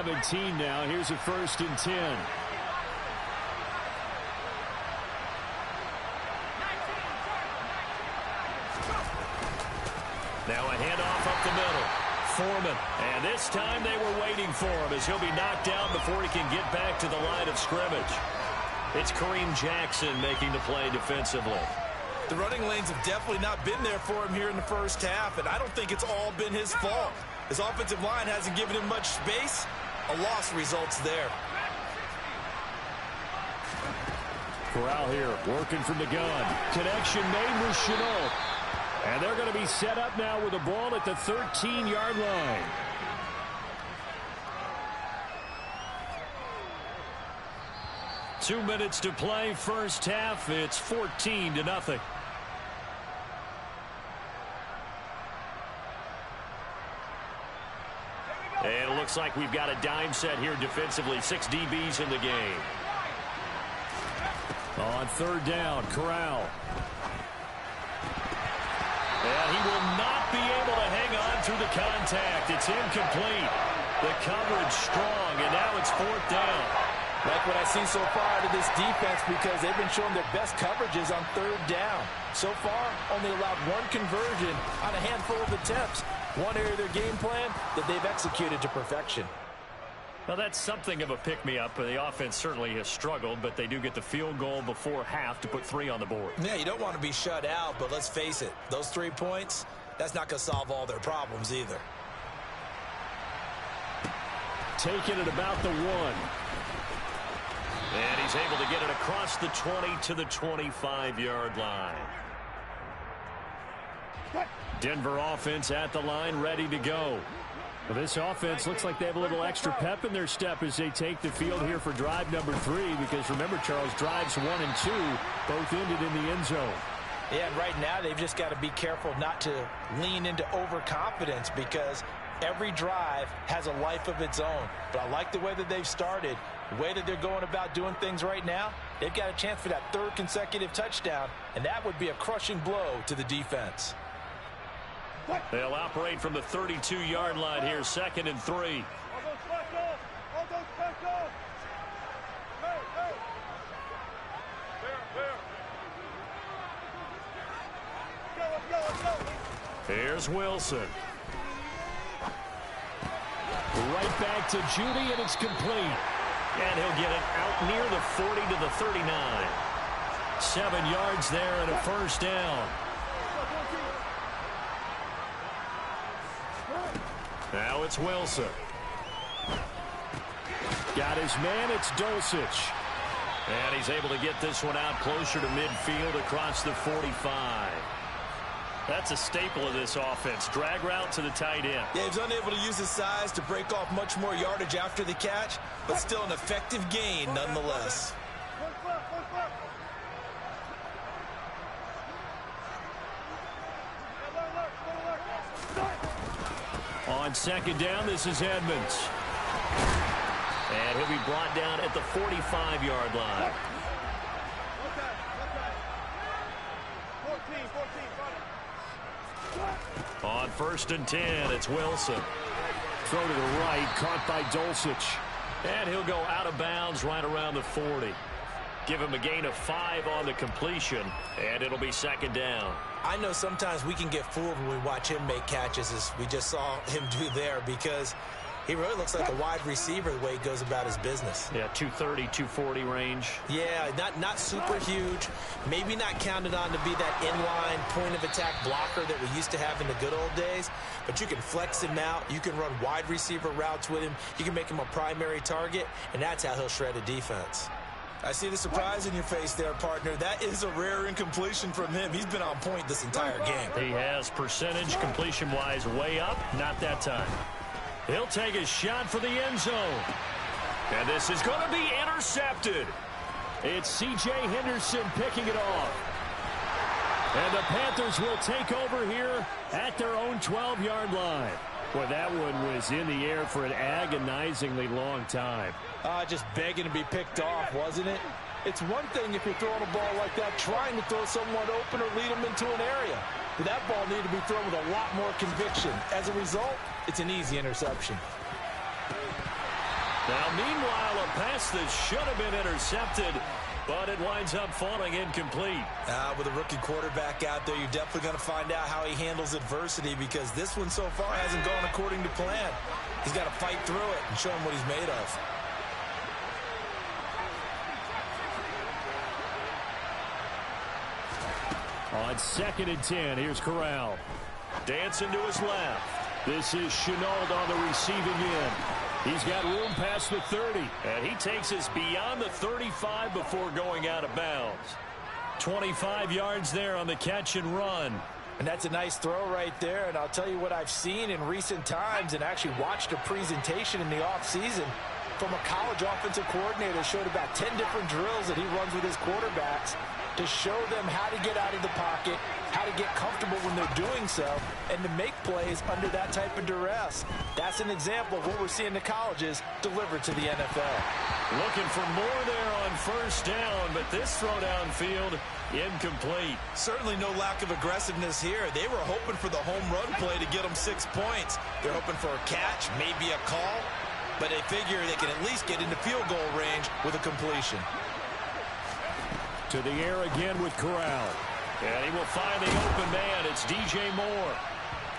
17 now. Here's a 1st and 10. Now a handoff up the middle. Foreman. And this time they were waiting for him as he'll be knocked down before he can get back to the line of scrimmage. It's Kareem Jackson making the play defensively. The running lanes have definitely not been there for him here in the first half, and I don't think it's all been his fault. His offensive line hasn't given him much space. A loss results there. Corral here, working from the gun. Connection made with Shenault. And they're going to be set up now with the ball at the 13-yard line. Two minutes to play, first half. It's 14-0. And it looks like we've got a dime set here defensively. 6 DBs in the game. On 3rd down, Corral. And he will not be able to hang on through the contact. It's incomplete. The coverage strong, and now it's 4th down. Like what I've seen so far out of this defense, because they've been showing their best coverages on 3rd down. So far, only allowed 1 conversion on a handful of attempts. One area of their game plan that they've executed to perfection. Well, that's something of a pick-me-up. The offense certainly has struggled, but they do get the field goal before half to put 3 on the board. Yeah, you don't want to be shut out, but let's face it, those 3 points, that's not going to solve all their problems either. Taking it about the 1. And he's able to get it across the 20 to the 25-yard line. Denver offense at the line, ready to go. Well, this offense looks like they have a little extra pep in their step as they take the field here for drive number 3, because remember, Charles, drives 1 and 2 both ended in the end zone. Yeah, and right now they've just got to be careful not to lean into overconfidence, because every drive has a life of its own. But I like the way that they've started, the way that they're going about doing things right now. They've got a chance for that 3rd consecutive touchdown, and that would be a crushing blow to the defense. They'll operate from the 32-yard line here, 2nd and 3. Here's Wilson. Right back to Judy, and it's complete. And he'll get it out near the 40 to the 39. 7 yards there and a 1st down. Now it's Wilson. Got his man, it's Dulcich. And he's able to get this one out closer to midfield across the 45. That's a staple of this offense. Drag route to the tight end. Yeah, he's unable to use his size to break off much more yardage after the catch, but still an effective gain nonetheless. On 2nd down, this is Edmonds. And he'll be brought down at the 45-yard line. On 1st and 10, it's Wilson. Throw to the right, caught by Dulcich. And he'll go out of bounds right around the 40. Give him a gain of 5 on the completion, and it'll be 2nd down. I know sometimes we can get fooled when we watch him make catches, as we just saw him do there, because he really looks like a wide receiver the way he goes about his business. Yeah, 230, 240 range. Yeah, not super huge. Maybe not counted on to be that inline point-of-attack blocker that we used to have in the good old days, but you can flex him out. You can run wide receiver routes with him. You can make him a primary target, and that's how he'll shred a defense. I see the surprise in your face there, partner. That is a rare incompletion from him. He's been on point this entire game. He has percentage completion-wise way up. Not that time. He'll take a shot for the end zone. And this is going to be intercepted. It's C.J. Henderson picking it off. And the Panthers will take over here at their own 12-yard line. Boy, that one was in the air for an agonizingly long time. Just begging to be picked off, wasn't it? It's one thing if you're throwing a ball like that, trying to throw someone open or lead them into an area. But that ball needed to be thrown with a lot more conviction. As a result, it's an easy interception. Now, meanwhile, a pass that should have been intercepted, but it winds up falling incomplete. With a rookie quarterback out there, you're definitely going to find out how he handles adversity, because this one so far hasn't gone according to plan. He's got to fight through it and show him what he's made of. On 2nd and 10, here's Corral. Dancing to his left. This is Shenault on the receiving end. He's got room past the 30, and he takes us beyond the 35 before going out of bounds. 25 yards there on the catch and run. And that's a nice throw right there, and I'll tell you what I've seen in recent times and actually watched a presentation in the offseason from a college offensive coordinator. Showed about 10 different drills that he runs with his quarterbacks to show them how to get out of the pocket, how to get comfortable when they're doing so, and to make plays under that type of duress. That's an example of what we're seeing the colleges deliver to the NFL. Looking for more there on first down, but this throw downfield incomplete. Certainly no lack of aggressiveness here. They were hoping for the home run play to get them 6 points. They're hoping for a catch, maybe a call, but they figure they can at least get into field goal range with a completion. To the air again with Corral. And he will find the open man. It's DJ Moore.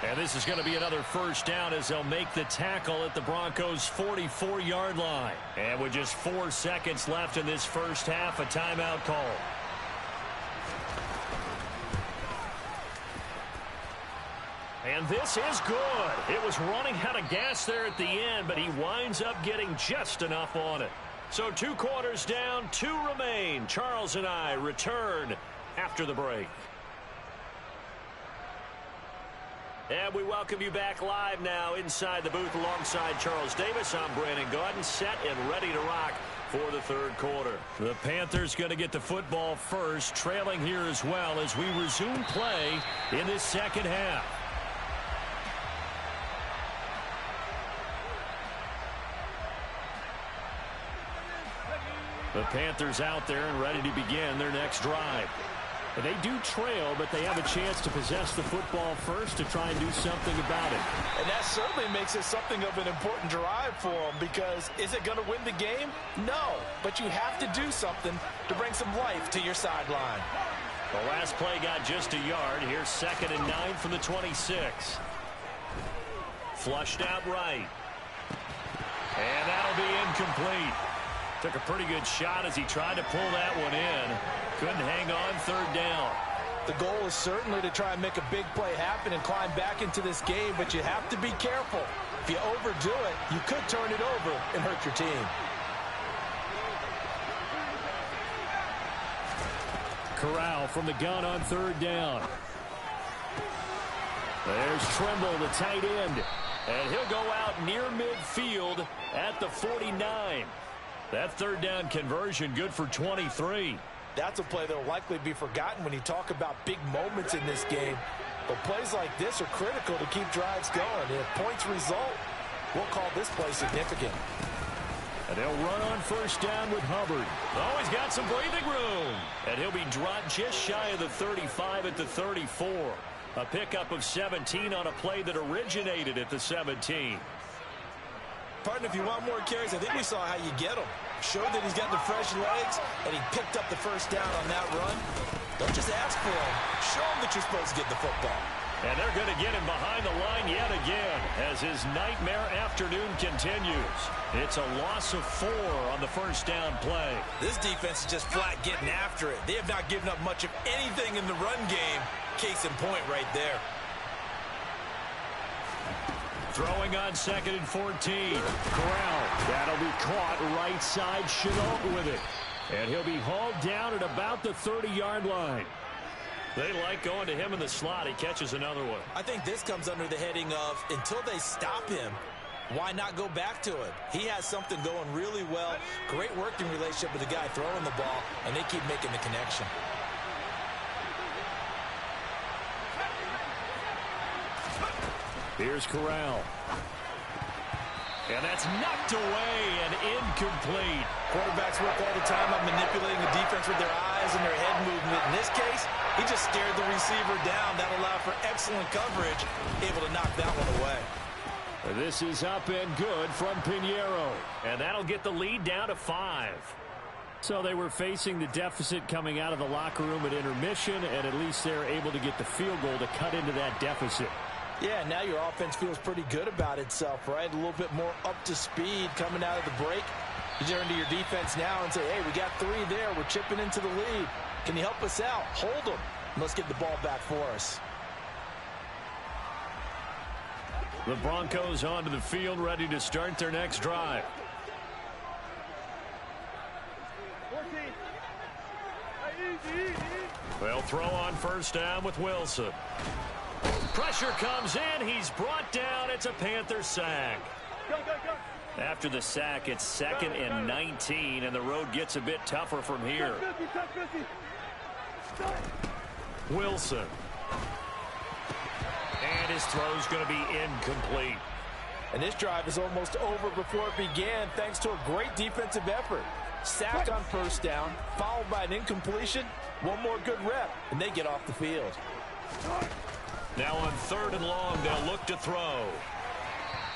And this is going to be another first down as they'll make the tackle at the Broncos' 44-yard line. And with just 4 seconds left in this first half, a timeout call. And this is good. It was running out of gas there at the end, but he winds up getting just enough on it. So 2 quarters down, 2 remain. Charles and I return after the break. And we welcome you back live now inside the booth alongside Charles Davis. I'm Brandon Gaudin, set and ready to rock for the 3rd quarter. The Panthers going to get the football first, trailing here as well as we resume play in this second half. The Panthers out there and ready to begin their next drive. And they do trail, but they have a chance to possess the football first to try and do something about it. And that certainly makes it something of an important drive for them, because is it going to win the game? No, but you have to do something to bring some life to your sideline. The last play got just a yard. Here's 2nd and 9 from the 26. Flushed out right. And that'll be incomplete. Took a pretty good shot as he tried to pull that one in. Couldn't hang on 3rd down. The goal is certainly to try and make a big play happen and climb back into this game, but you have to be careful. If you overdo it, you could turn it over and hurt your team. Corral from the gun on 3rd down. There's Trimble, the tight end. And he'll go out near midfield at the 49. That 3rd down conversion good for 23. That's a play that will likely be forgotten when you talk about big moments in this game. But plays like this are critical to keep drives going. If points result, we'll call this play significant. And they'll run on first down with Hubbard. Oh, he's got some breathing room. And he'll be dropped just shy of the 35 at the 34. A pickup of 17 on a play that originated at the 17. Partner, if you want more carries, I think we saw how you get them. Showed that he's got the fresh legs, and he picked up the first down on that run. Don't just ask for him. Show him that you're supposed to get the football. And they're going to get him behind the line yet again as his nightmare afternoon continues. It's a loss of 4 on the first down play. This defense is just flat getting after it. They have not given up much of anything in the run game. Case in point right there. Throwing on 2nd and 14. Corral. That'll be caught right side. Shenault with it. And he'll be hauled down at about the 30-yard line. They like going to him in the slot. He catches another one. I think this comes under the heading of until they stop him, why not go back to it? He has something going really well. Great working relationship with the guy throwing the ball, and they keep making the connection. Here's Corral. And that's knocked away and incomplete. Quarterbacks work all the time on manipulating the defense with their eyes and their head movement. In this case, he just stared the receiver down. That allowed for excellent coverage, able to knock that one away. This is up and good from Pinheiro. And that'll get the lead down to 5. So they were facing the deficit coming out of the locker room at intermission, and at least they're able to get the field goal to cut into that deficit. Yeah, now your offense feels pretty good about itself, right? A little bit more up to speed coming out of the break. You turn to your defense now and say, hey, we got 3 there. We're chipping into the lead. Can you help us out? Hold them. Let's get the ball back for us. The Broncos onto the field, ready to start their next drive. They'll throw on first down with Wilson. Pressure comes in. He's brought down. It's a Panther sack. After the sack, it's 2nd and 19, and the road gets a bit tougher from here. Wilson. And his throw's going to be incomplete. And this drive is almost over before it began thanks to a great defensive effort. Sacked on first down, followed by an incompletion. One more good rep, and they get off the field. Now on 3rd and long, they'll look to throw.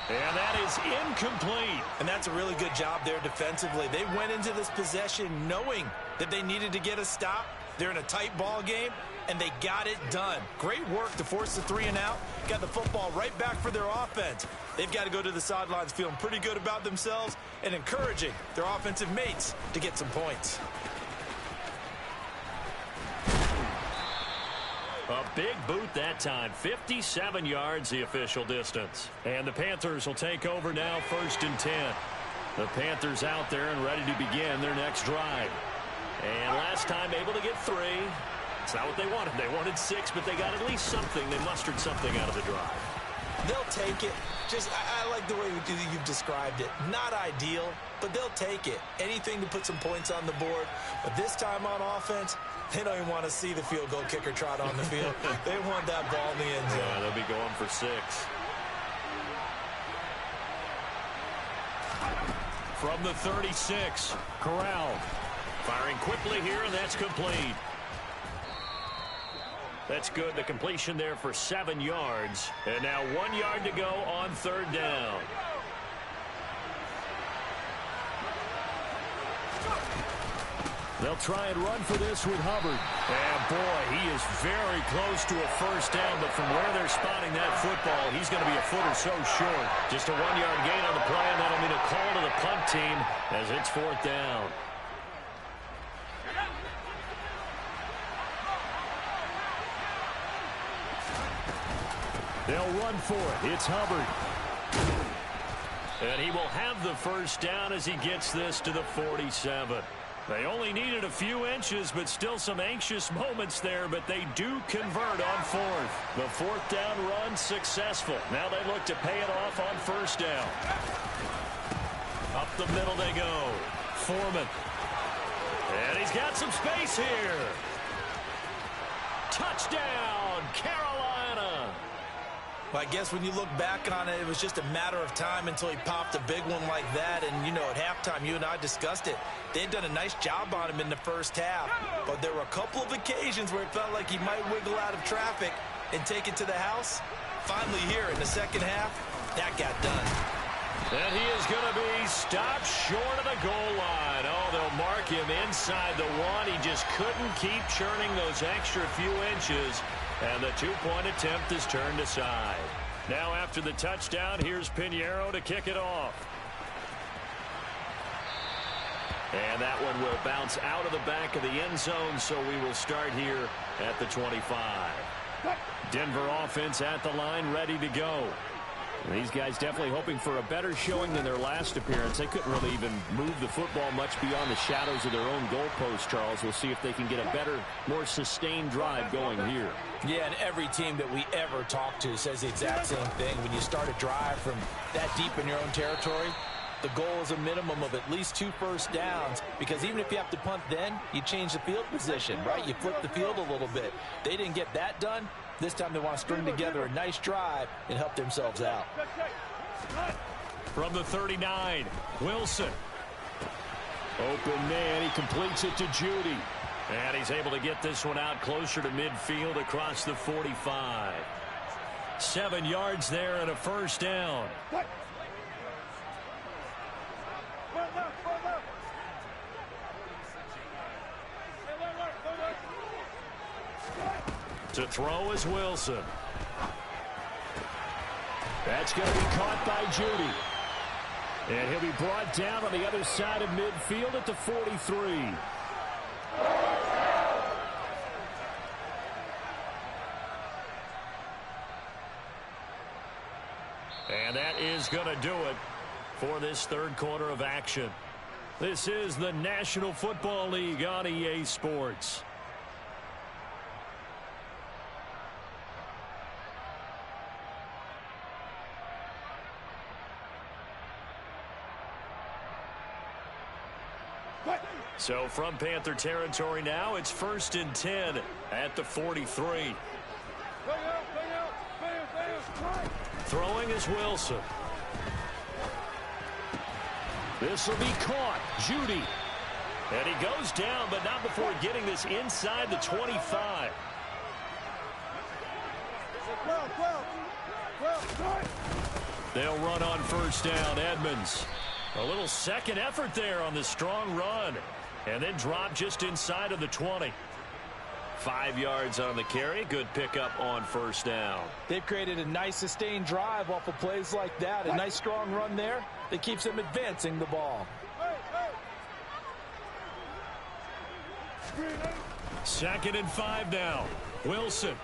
And that is incomplete. And that's a really good job there defensively. They went into this possession knowing that they needed to get a stop. They're in a tight ball game, and they got it done. Great work to force the 3 and out. Got the football right back for their offense. They've got to go to the sidelines feeling pretty good about themselves and encouraging their offensive mates to get some points. A big boot that time. 57 yards the official distance. And the Panthers will take over now, 1st and 10. The Panthers out there and ready to begin their next drive. And last time able to get 3. It's not what they wanted. They wanted 6, but they got at least something. They mustered something out of the drive. They'll take it. I like the way you've described it. Not ideal, but they'll take it. Anything to put some points on the board. But this time on offense, they don't even want to see the field goal kicker trot on the field. They want that ball in the end zone. Yeah, they'll be going for 6. From the 36, Corral. Firing quickly here, and that's complete. That's good. The completion there for 7 yards. And now 1 yard to go on 3rd down. They'll try and run for this with Hubbard. And boy, he is very close to a first down, but from where they're spotting that football, he's going to be a foot or so short. Just a 1 yard gain on the play, and that'll mean a call to the punt team as it's 4th down. They'll run for it. It's Hubbard. And he will have the first down as he gets this to the 47. They only needed a few inches, but still some anxious moments there, but they do convert on 4th. The 4th down run successful. Now they look to pay it off on first down. Up the middle they go. Foreman. And he's got some space here. Touchdown, Carolina. Well, I guess when you look back on it, it was just a matter of time until he popped a big one like that. And, you know, at halftime, you and I discussed it. They'd done a nice job on him in the first half. But there were a couple of occasions where it felt like he might wiggle out of traffic and take it to the house. Finally here in the second half, that got done. And he is going to be stopped short of the goal line. Oh, they'll mark him inside the 1. He just couldn't keep churning those extra few inches. And the 2-point attempt is turned aside. Now after the touchdown, here's Pinheiro to kick it off. And that one will bounce out of the back of the end zone, so we will start here at the 25. Denver offense at the line, ready to go. These guys definitely hoping for a better showing than their last appearance. They couldn't really even move the football much beyond the shadows of their own goalpost, Charles. We'll see if they can get a better, more sustained drive going here. Yeah, and every team that we ever talk to says the exact same thing. When you start a drive from that deep in your own territory, the goal is a minimum of at least 2 first downs, because even if you have to punt then, you change the field position, right? You flip the field a little bit. They didn't get that done. This time they want to string together a nice drive and help themselves out. From the 39, Wilson. Open man, he completes it to Judy. And he's able to get this one out closer to midfield across the 45. 7 yards there and a first down. To throw is Wilson. That's going to be caught by Judy. And he'll be brought down on the other side of midfield at the 43. And that is going to do it for this third quarter of action. This is the National Football League on EA Sports. So from Panther territory now, it's 1st and 10 at the 43. Throwing is Wilson. This will be caught. Judy. And he goes down, but not before getting this inside the 25. They'll run on first down. Edmonds. A little second effort there on the strong run. And then drop just inside of the 20. 5 yards on the carry. Good pickup on first down. They've created a nice sustained drive off of plays like that. A nice strong run there that keeps them advancing the ball. 2nd and 5 now. Wilson.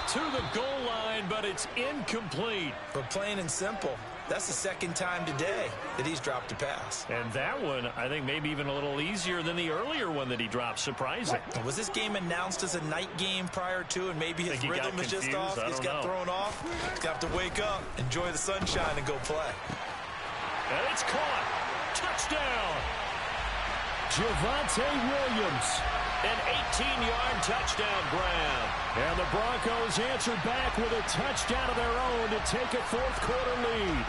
To the goal line, but it's incomplete. But plain and simple, that's the second time today that he's dropped a pass. And that one, I think, maybe even a little easier than the earlier one that he dropped. Surprising. Was this game announced as a night game prior to, and maybe his rhythm was just off? He's got thrown off. He's got to wake up, enjoy the sunshine, and go play. And it's caught. Touchdown. Javonte Williams. An 18-yard touchdown grab. And the Broncos answered back with a touchdown of their own to take a fourth quarter lead.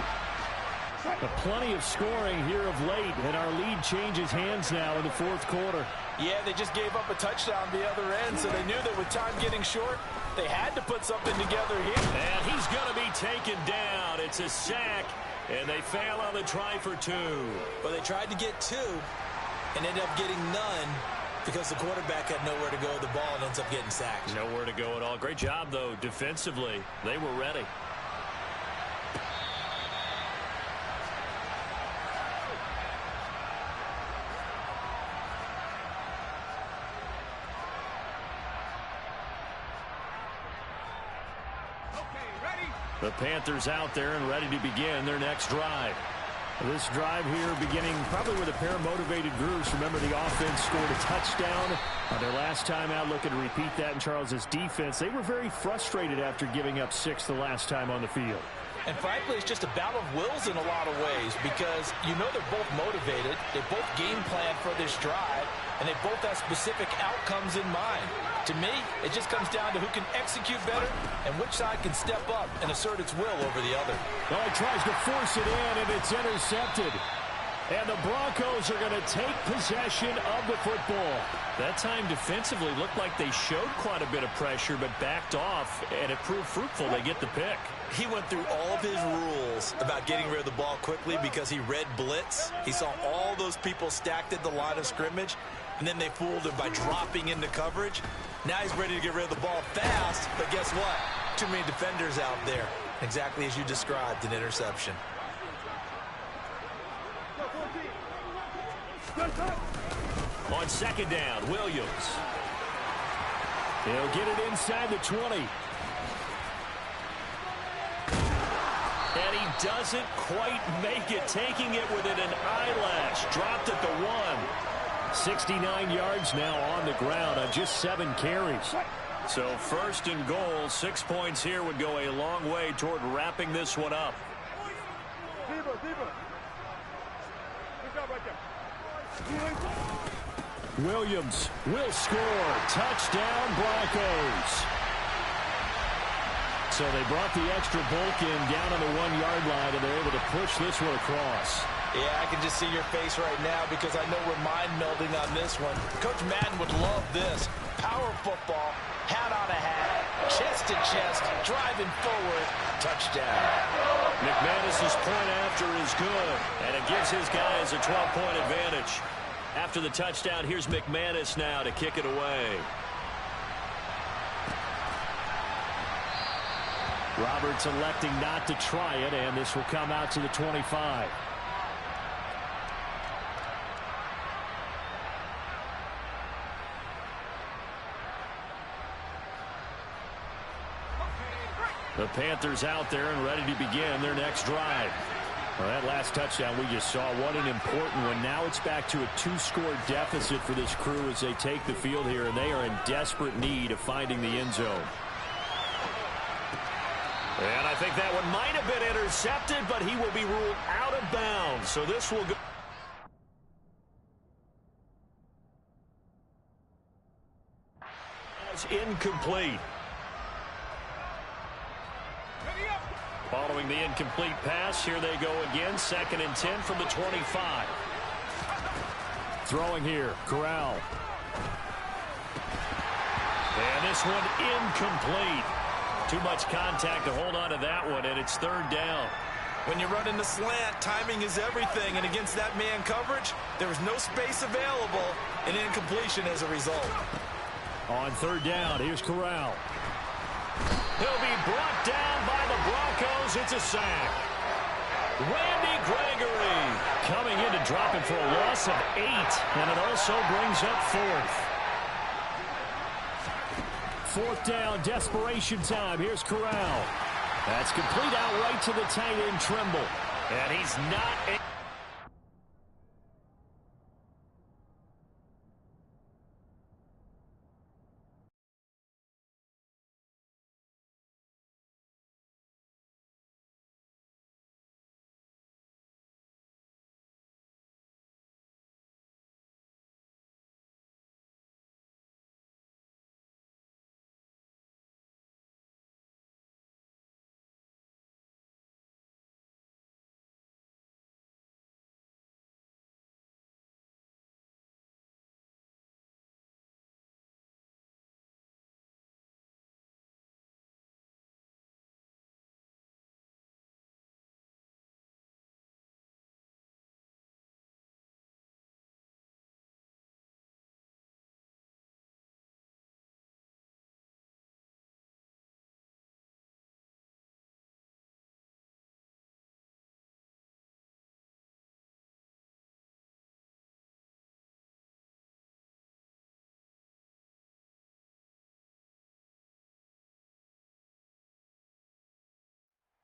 Plenty of scoring here of late, and our lead changes hands now in the fourth quarter. Yeah, they just gave up a touchdown the other end, so they knew that with time getting short, they had to put something together here. And he's going to be taken down. It's a sack, and they fail on the try for 2. Well, they tried to get 2 and ended up getting none, because the quarterback had nowhere to go with the ball and ends up getting sacked. Nowhere to go at all. Great job, though, defensively. They were ready. The Panthers out there and ready to begin their next drive. This drive here beginning probably with a pair of motivated groups. Remember, the offense scored a touchdown on their last time out, looking to repeat that in Charles's defense. They were very frustrated after giving up 6 the last time on the field. And frankly, it's just a battle of wills in a lot of ways, because you know they're both motivated, they both game plan for this drive, and they both have specific outcomes in mind. To me, it just comes down to who can execute better and which side can step up and assert its will over the other. Well, he tries to force it in, and it's intercepted. And the Broncos are going to take possession of the football. That time defensively looked like they showed quite a bit of pressure, but backed off, and it proved fruitful. They get the pick. He went through all of his rules about getting rid of the ball quickly because he read blitz. He saw all those people stacked at the line of scrimmage, and then they fooled him by dropping into coverage. Now he's ready to get rid of the ball fast, but guess what? Too many defenders out there. Exactly as you described, an interception. On second down, Williams. He'll get it inside the 20. And he doesn't quite make it, taking it within an eyelash. Dropped at the 1. 69 yards now on the ground on just 7 carries. So first and goal, 6 points here would go a long way toward wrapping this one up. Williams will score. Touchdown, Broncos. So they brought the extra bulk in down on the 1-yard line, and they're able to push this one across. Yeah, I can just see your face right now because I know we're mind melding on this one. Coach Madden would love this. Power football, hat on a hat, chest to chest, driving forward, touchdown. McManus's point after is good, and it gives his guys a 12-point advantage. After the touchdown, here's McManus now to kick it away. Roberts electing not to try it, and this will come out to the 25. The Panthers out there and ready to begin their next drive. Well, that last touchdown we just saw, what an important one. Now it's back to a 2-score deficit for this crew as they take the field here, and they are in desperate need of finding the end zone. And I think that one might have been intercepted, but he will be ruled out of bounds. So this will go. It's incomplete. Following the incomplete pass, here they go again. 2nd and 10 from the 25. Throwing here, Corral. And this one incomplete. Too much contact to hold on to that one, and it's 3rd down. When you run in the slant, timing is everything, and against that man coverage, there was no space available, and incompletion as a result. On 3rd down, here's Corral. He'll be brought down by the Broncos. It's a sack. Randy Gregory coming in to drop it for a loss of 8, and it also brings up 4th. 4th down, desperation time. Here's Corral. That's complete outright to the tight end, Trimble. And he's not...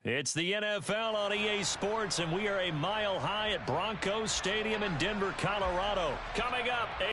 It's the NFL on EA Sports, and we are a mile high at Broncos Stadium in Denver, Colorado. Coming up...